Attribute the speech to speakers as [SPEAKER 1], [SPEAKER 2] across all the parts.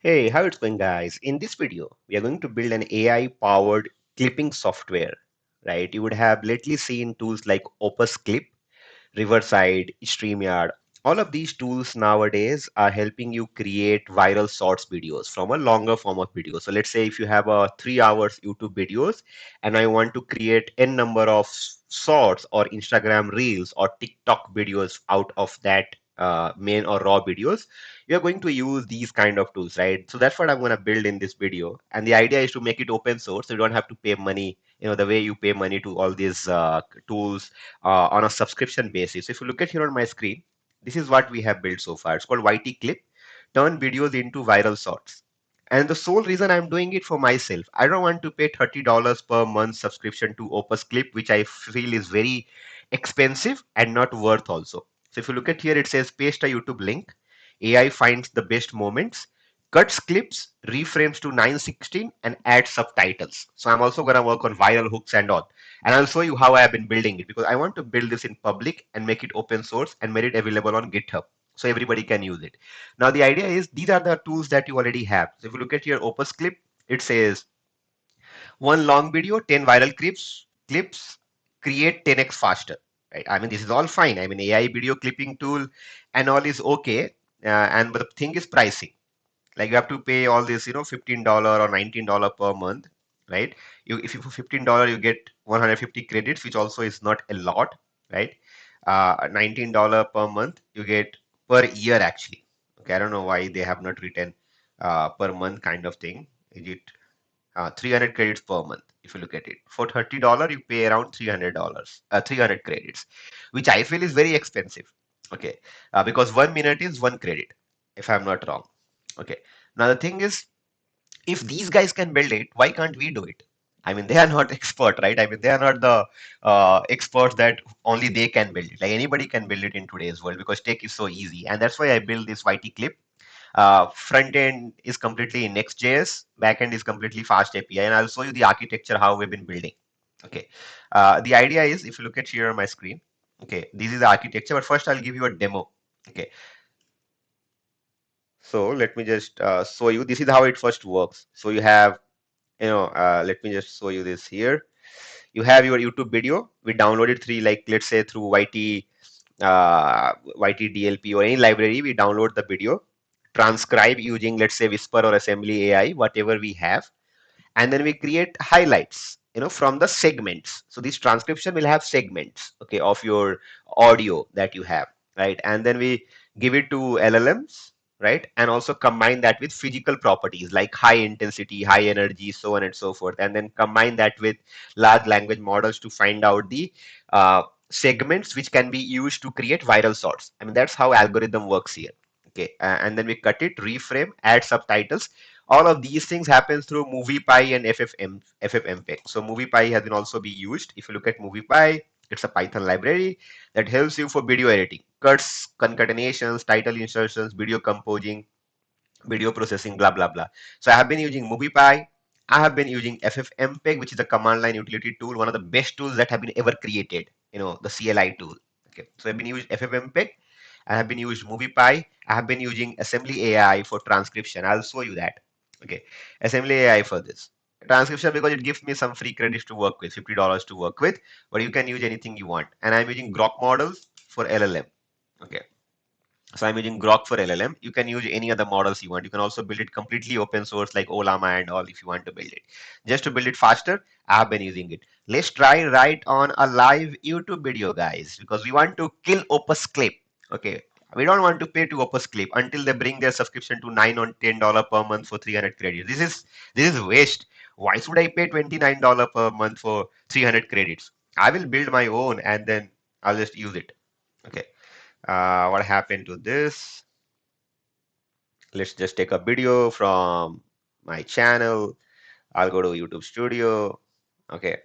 [SPEAKER 1] Hey, how it's going, guys? In this video, we are going to build an AI-powered clipping software, right? You would have lately seen tools like Opus Clip, Riverside, StreamYard. All of these tools nowadays are helping you create viral shorts videos from a longer form of video. So let's say if you have a 3 hours YouTube videos and I want to create n number of shorts or Instagram reels or TikTok videos out of that main or raw videos, you're going to use these kind of tools, right? So that's what I'm going to build in this video. And the idea is to make it open source, so you don't have to pay money, the way you pay money to all these tools on a subscription basis. If you look at here on my screen, this is what we have built so far. It's called YT Clip, turn videos into viral shorts. And the sole reason I'm doing it for myself, I don't want to pay $30 per month subscription to Opus Clip, which I feel is very expensive and not worth also. So if you look at here, it says paste a YouTube link. AI finds the best moments, cuts clips, reframes to 916, and adds subtitles. So I'm also going to work on viral hooks and all. And I'll show you how I have been building it because I want to build this in public and make it open source and make it available on GitHub so everybody can use it. Now the idea is these are the tools that you already have. So if you look at your Opus Clip, it says one long video, 10 viral clips, create 10x faster. Right? I mean, this is all fine. I mean, AI video clipping tool and all is okay. But the thing is pricing. Like you have to pay all this, $15 or $19 per month, right? If you for $15 you get 150 credits, which also is not a lot, right? $19 per month you get per year actually. Okay, I don't know why they have not written per month kind of thing. Is it 300 credits per month? If you look at it, for $30 you pay around $300, 300 credits, which I feel is very expensive. Okay, because 1 minute is 1 credit, if I'm not wrong. Okay. Now the thing is, if these guys can build it, why can't we do it? I mean, they are not expert, right? I mean, they are not the experts that only they can build it. Like anybody can build it in today's world because tech is so easy, and that's why I built this YT clip. Front end is completely in Next.js, back end is completely Fast API, and I'll show you the architecture how we've been building. Okay. The idea is, if you look at here on my screen, okay, this is the architecture. But first, I'll give you a demo. Okay. So let me just show you. This is how it first works. So you have, let me just show you this here. You have your YouTube video. We downloaded three, like let's say through YT DLP or any library. We download the video, transcribe using let's say Whisper or Assembly AI, whatever we have, and then we create highlights, from the segments. So this transcription will have segments, okay, of your audio that you have, right? And then we give it to LLMs, right? And also combine that with physical properties like high intensity, high energy, so on and so forth, and then combine that with large language models to find out the segments which can be used to create viral shorts. I mean, that's how algorithm works here. Okay, and then we cut it, reframe, add subtitles. All of these things happen through MoviePy and FFmpeg. So MoviePy has been also be used. If you look at MoviePy, it's a Python library that helps you for video editing, cuts, concatenations, title insertions, video composing, video processing, blah blah blah. So I have been using MoviePy. I have been using FFmpeg, which is a command line utility tool, one of the best tools that have been ever created. The CLI tool. Okay, so I've been using FFmpeg. I have been using MoviePy. I have been using Assembly AI for transcription. I'll show you that. Okay, Assembly AI for this transcription because it gives me some free credits to work with, $50 to work with, but you can use anything you want. And I'm using Grok models for LLM. Okay, so I'm using Grok for LLM. You can use any other models you want. You can also build it completely open source like Olama and all if you want to build it. Just to build it faster, I have been using it. Let's try right on a live YouTube video, guys, because we want to kill Opus Clip. Okay. We don't want to pay to Opus Clip until they bring their subscription to $9 or $10 per month for 300 credits. This is waste. Why should I pay $29 per month for 300 credits? I will build my own and then I'll just use it. Okay. What happened to this? Let's just take a video from my channel. I'll go to YouTube Studio. Okay.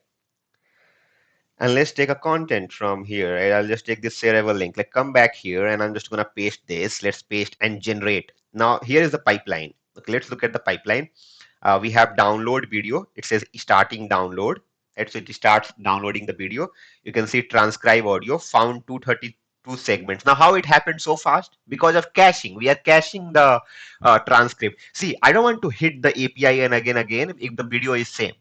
[SPEAKER 1] And let's take a content from here. Right? I'll just take this shareable link. Like come back here and I'm just gonna paste this. Let's paste and generate. Now here is the pipeline. Okay, let's look at the pipeline. We have download video. It says starting download. Right? So it starts downloading the video. You can see transcribe audio found 230 two segments. Now, how it happened so fast? Because of caching. We are caching the transcript. See, I don't want to hit the API and again if the video is same,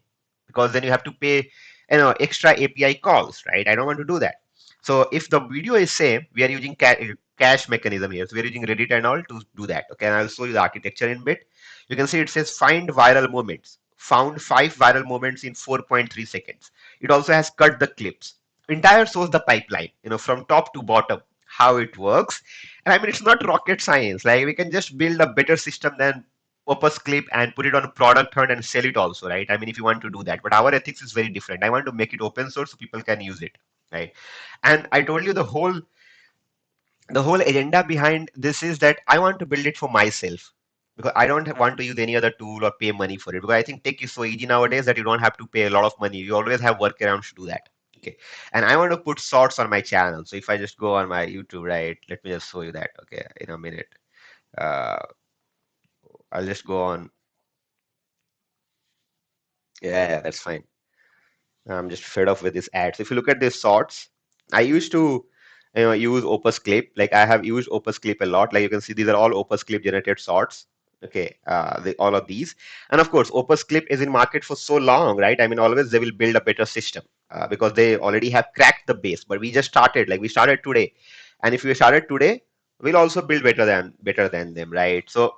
[SPEAKER 1] because then you have to pay, extra API calls, right? I don't want to do that. So if the video is same, we are using cache mechanism here. So we are using Reddit and all to do that. Okay, and I'll show you the architecture in bit. You can see it says find viral moments. Found 5 viral moments in 4.3 seconds. It also has cut the clips. Entire shows the pipeline, from top to bottom, how it works. And I mean, it's not rocket science. Like we can just build a better system than Opus Clip and put it on a product hunt and sell it also, right? I mean, if you want to do that, but our ethics is very different. I want to make it open source so people can use it, right? And I told you the whole agenda behind this is that I want to build it for myself because I don't want to use any other tool or pay money for it because I think tech is so easy nowadays that you don't have to pay a lot of money. You always have workarounds to do that. Okay. And I want to put shorts on my channel. So if I just go on my YouTube, right, let me just show you that. Okay, in a minute. Uh, I'll just go on. Yeah, that's fine. I'm just fed up with this ad. So if you look at these shorts, I used to use Opus Clip. Like I have used Opus Clip a lot. Like you can see, these are all Opus Clip generated shorts. Okay, all of these, and of course, Opus Clip is in market for so long, right? I mean, always they will build a better system because they already have cracked the base. But we just started, like we started today, and if we started today, we'll also build better than them, right? So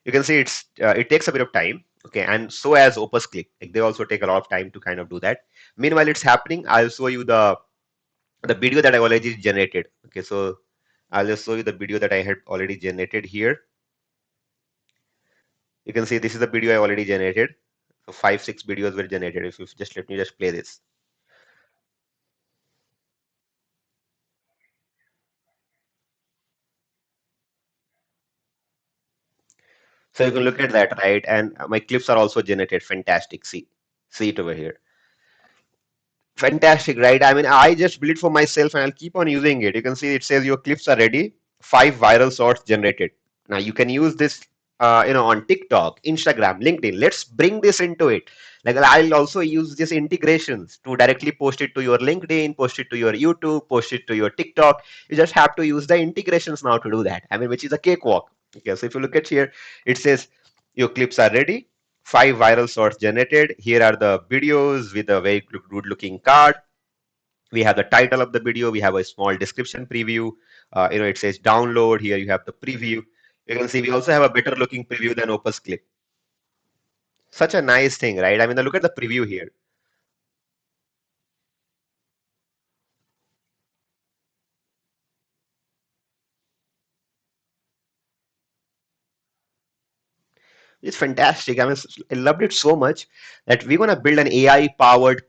[SPEAKER 1] you can see it takes a bit of time. Okay, and so as Opus Click, like they also take a lot of time to kind of do that. Meanwhile it's happening, I'll show you the video that I already generated. Okay, so I'll just show you the video that I had already generated here. You can see this is the video I already generated. So 5 6 videos were generated. If you just let me just play this. So you can look at that, right? And my clips are also generated. Fantastic. See it over here. Fantastic, right? I mean, I just built it for myself and I'll keep on using it. You can see it says your clips are ready. 5 viral shorts generated. Now you can use this, on TikTok, Instagram, LinkedIn. Let's bring this into it. Like I'll also use these integrations to directly post it to your LinkedIn, post it to your YouTube, post it to your TikTok. You just have to use the integrations now to do that. I mean, which is a cakewalk. Okay, so if you look at here, it says your clips are ready. 5 viral shorts generated. Here are the videos with a very good looking card. We have the title of the video. We have a small description preview. It says download. Here you have the preview. You can see we also have a better looking preview than Opus Clip. Such a nice thing, right? I mean, look at the preview here. It's fantastic. I mean, I loved it so much that we're gonna build an AI powered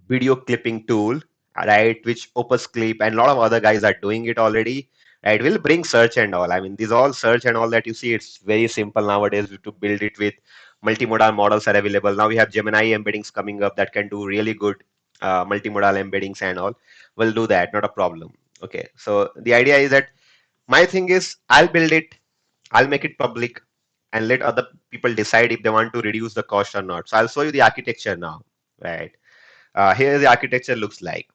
[SPEAKER 1] video clipping tool, right? Which Opus Clip and a lot of other guys are doing it already. Right? We'll bring search and all. I mean, these all search and all that you see. It's very simple nowadays to build it with multimodal models are available. Now we have Gemini embeddings coming up that can do really good multimodal embeddings and all. We'll do that, not a problem. Okay. So the idea is that my thing is I'll build it, I'll make it public and let other people decide if they want to reduce the cost or not. So I'll show you the architecture now, right? Here the architecture looks like.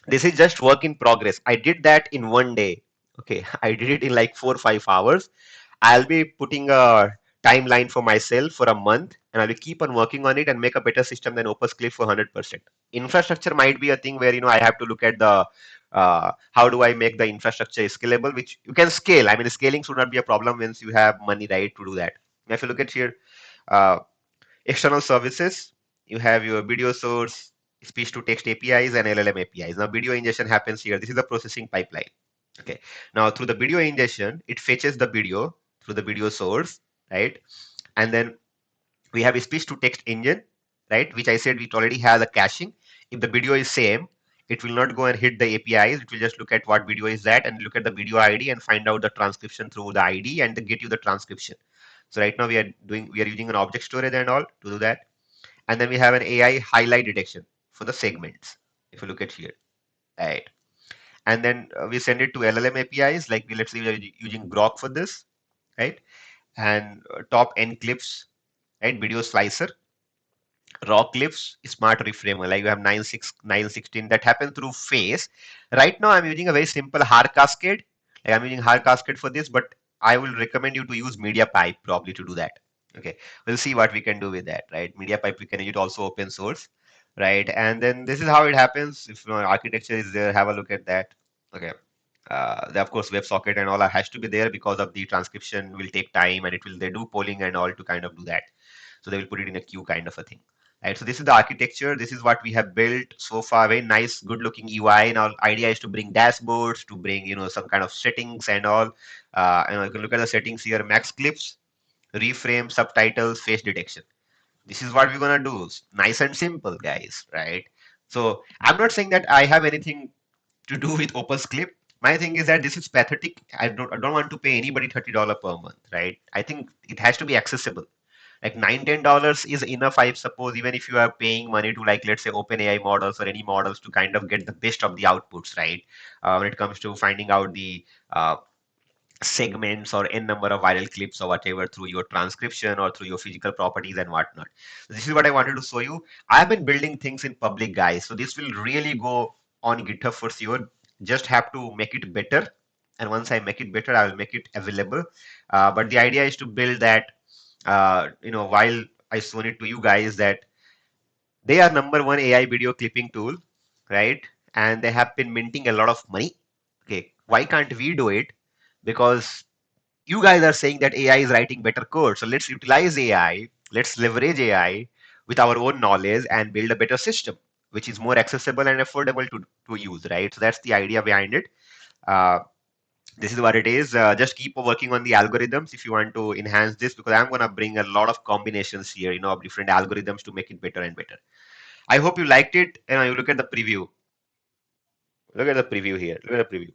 [SPEAKER 1] This is just work in progress. I did that in one day. Okay, I did it in like 4 or 5 hours. I'll be putting a timeline for myself for a month and I will keep on working on it and make a better system than Opus Clip for 100%. Infrastructure might be a thing where I have to look at the how do I make the infrastructure scalable, which you can scale. I mean, scaling should not be a problem once you have money, right, to do that. If you look at here, uh, external services, you have your video source, speech to text APIs, and LLM APIs. Now, video ingestion happens here. This is the processing pipeline. Okay. Now, through the video ingestion, it fetches the video through the video source, right? And then we have a speech to text engine, right? Which I said it already has a caching. If the video is same, it will not go and hit the APIs. It will just look at what video is that and look at the video ID and find out the transcription through the ID and then get you the transcription. So right now we are using an object storage and all to do that. And then we have an AI highlight detection for the segments. If you look at here, right? And then we send it to LLM APIs. Like let's say we are using Grok for this, right? And top N clips, right? Video slicer, raw clips, smart reframer, like you have 9.6, 9.16 that happen through phase. Right now, I'm using a very simple hard cascade. Like I'm using hard cascade for this, but I will recommend you to use media pipe probably to do that. Okay, we'll see what we can do with that, right? Media pipe we can use it also open source, right? And then this is how it happens. If architecture is there, have a look at that. Okay. Of course, WebSocket and all has to be there because of the transcription will take time and it will they do polling and all to kind of do that. So they will put it in a queue kind of a thing. Right, so this is the architecture. This is what we have built so far. Very nice, good-looking UI. Now, idea is to bring dashboards, to bring some kind of settings and all. You can look at the settings here: max clips, reframe, subtitles, face detection. This is what we're gonna do. Nice and simple, guys. Right. So I'm not saying that I have anything to do with Opus Clip. My thing is that this is pathetic. I don't want to pay anybody $30 per month. Right. I think it has to be accessible like $9-10 is enough, I suppose, even if you are paying money to like let's say OpenAI models or any models to kind of get the best of the outputs, right? When it comes to finding out the segments or n number of viral clips or whatever through your transcription or through your physical properties and whatnot. So this is what I wanted to show you. I've been building things in public, guys, so this will really go on GitHub for sure. Just have to make it better, and once I make it better, I will make it available. But the idea is to build that while I shown it to you guys that they are number one AI video clipping tool, right? And they have been minting a lot of money. Okay, why can't we do it? Because you guys are saying that AI is writing better code. So let's utilize AI, let's leverage AI with our own knowledge and build a better system, which is more accessible and affordable to use, right? So that's the idea behind it. Uh, this is what it is. Just keep working on the algorithms if you want to enhance this because I'm going to bring a lot of combinations here, of different algorithms to make it better and better. I hope you liked it. You look at the preview. Look at the preview here. Look at the preview.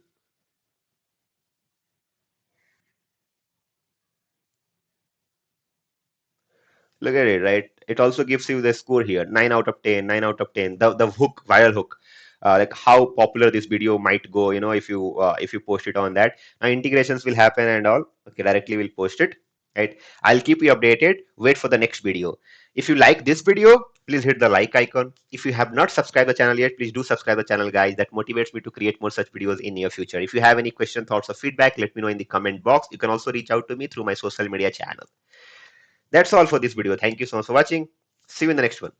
[SPEAKER 1] Look at it, right? It also gives you the score here, 9 out of 10, 9 out of 10. The hook, viral hook, like how popular this video might go, if you post it on that. Now integrations will happen and all. Okay, directly we'll post it, right? I'll keep you updated. Wait for the next video. If you like this video, please hit the like icon. If you have not subscribed the channel yet, please do subscribe the channel, guys. That motivates me to create more such videos in near future. If you have any question, thoughts, or feedback, let me know in the comment box. You can also reach out to me through my social media channel. That's all for this video. Thank you so much for watching. See you in the next one.